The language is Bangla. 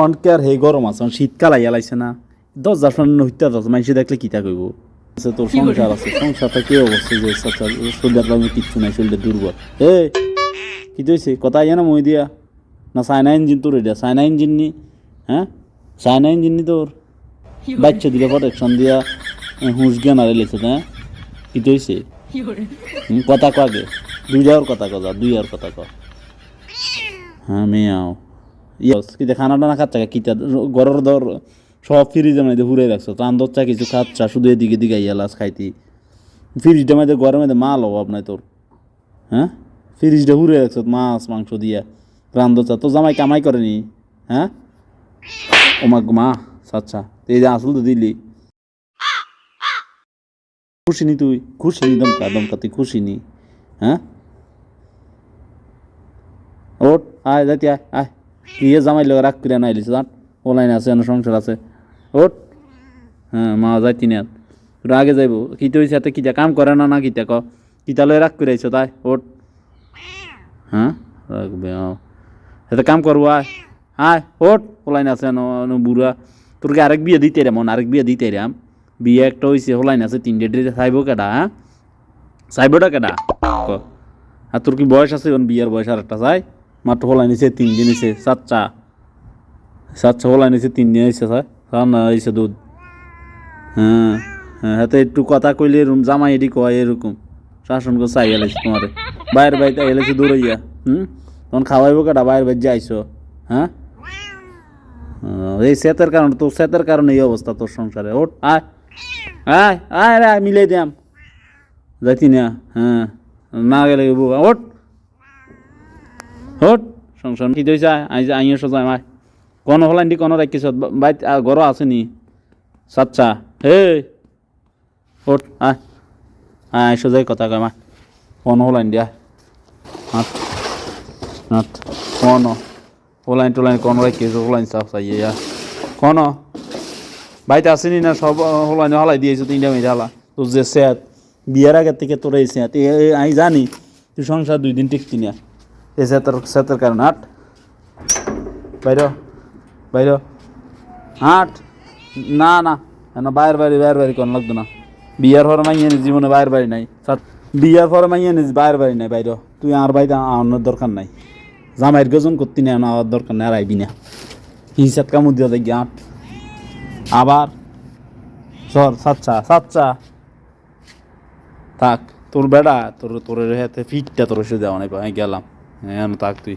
অনকে আর হে গরম আছে শীতকাল আইয়া লাইছে না 10 জন হইতে দশ মানুষে দেখলে কিতা কইব তোর সংসার আছে সংসারটা কি অবস্থা যে শরীরের দামে কিচ্ছু নাই শরীরে দুর্বল কি হয়েছে কথা আইয়া না মই দিয়া না চায়না ইঞ্জিন তোর এটা চায়না ইঞ্জিন নি হ্যাঁ চায়না ইঞ্জিন নি তোর বাচ্চা দিলে প্রোটেকশন দিয়া হুঁশ জ্ঞান আর লেছে হ্যাঁ কি হয়েছে কথা কাগে দুই যাওয়ার কথা কজা দুই আর কথা ক হ্যাঁ মেয়াও কিতা খানা টানা খাচ্ছা কিতা গরর দর সব ফ্রিজে মধ্যে ঘুরে রাখছো টান দচ্ছা কিছু খাচ্ছা শুধু এদিকে দিকে ইয়ালাস খাইতি ফ্রিজটা মধ্যে গরমের মধ্যে মাল অভাব নাই তোর হ্যাঁ ফ্রিজটা ঘুরে রাখছো মাছ মাংস দিয়া রান দচ্ছা তো জামাই কামাই করেনি হ্যাঁ ও মা আচ্ছা এই যে আসল তো দিলি খুশি নি তুই খুশি নি দমকা তুই খুশি নি হ্যাঁ ওট আয় যাইতে আয় আয় ইয়ে জামাই লোক রাগ করে নাইলিস জান অনলাইন আছে সংসার আছে ওট হ্যাঁ মা যাইতি না তোরা আগে যাইব কিতে হয়েছে এত কিতা কাম করে না কিতা ক কিতা লয় রাগ করে আইছো তাই ওট হ্যাঁ রাখবে এতে কাম করবো আয় আয় ওট অনলাইন আছে বুড়া তোরকে আরেক বিয়ে দিতে রে মন আরেক বিয়ে দিতে রাম বিয়ে একটা হয়েছে অনলাইন আছে 3 ডেটে চাইব কেডা হ্যাঁ চাইবটা কেডা ক আর তোর কি বয়স আছে বিয়ের বয়স আর একটা চাই মাত্র হলাই নিছে 3 দিন হয়েছে সাতটা হলাই নিছে 3 দিন হয়েছে স্যার না হয়েছে দুধ হ্যাঁ হ্যাঁ হাতে একটু কথা কইলে জামাই এটি কয় এরকম শাসন করে চাই এলাইছে তোমারে বাইরের বাড়িতে এলাইছে দৌড়াইয়া তখন খাওয়াইবো কেটা বাইরের বাড়ি যাইছো হ্যাঁ এই সেতের কারণে তোর সেতের কারণে এই অবস্থা তোর সংসারে ওট আয় আয় আয় রে মিলাই দিয়াম যাইতি না হ্যাঁ না গেলে ওট ওট সংসার কি দিয়েছে আইয়া সোজা আমায় কোনো হলাইন দি কোনো রাখিস বাইত ঘর আসেনি সাচ্চা হে ওট আয় আয় সোজাই কথা কয় মা কোনো হলাইন দিয়া হাত হাত কোনো হলাইন টোলাইন কোনো রাখিস হলাইন সাফ চাইয়া কোনো বাইতে আসেনি না সব হলাইন হলাই দিয়েছো 3টা মেয়ে হালা তোর যে সেত বিয়ের আগের থেকে তোর এই সেত আমি জানি তুই সংসার 2 দিন টিকতি না এই সেতের কারণে হাট বাইর হাট না না না বাইরের বাড়ি কোন লাগতো না বিয়ার পরে মাইয়া নিস জীবনে বাইরের বাড়ি নাই বিয়ার পরে মাইয়া নিস বাইরের বাড়ি নাই বাইর তুই আর বাড়িতে আনার দরকার নাই জামাইয়ের গজন করতি না আনার দরকার নাই আর আইবি না হিসাব কামড় দিয়া দেখি হাট আবার সর সাচ্চা থাক তোর বেড়া তোর হাতে ফিটটা তোর এসে দেওয়া নাই গেলাম হ্যাঁ থাক তুই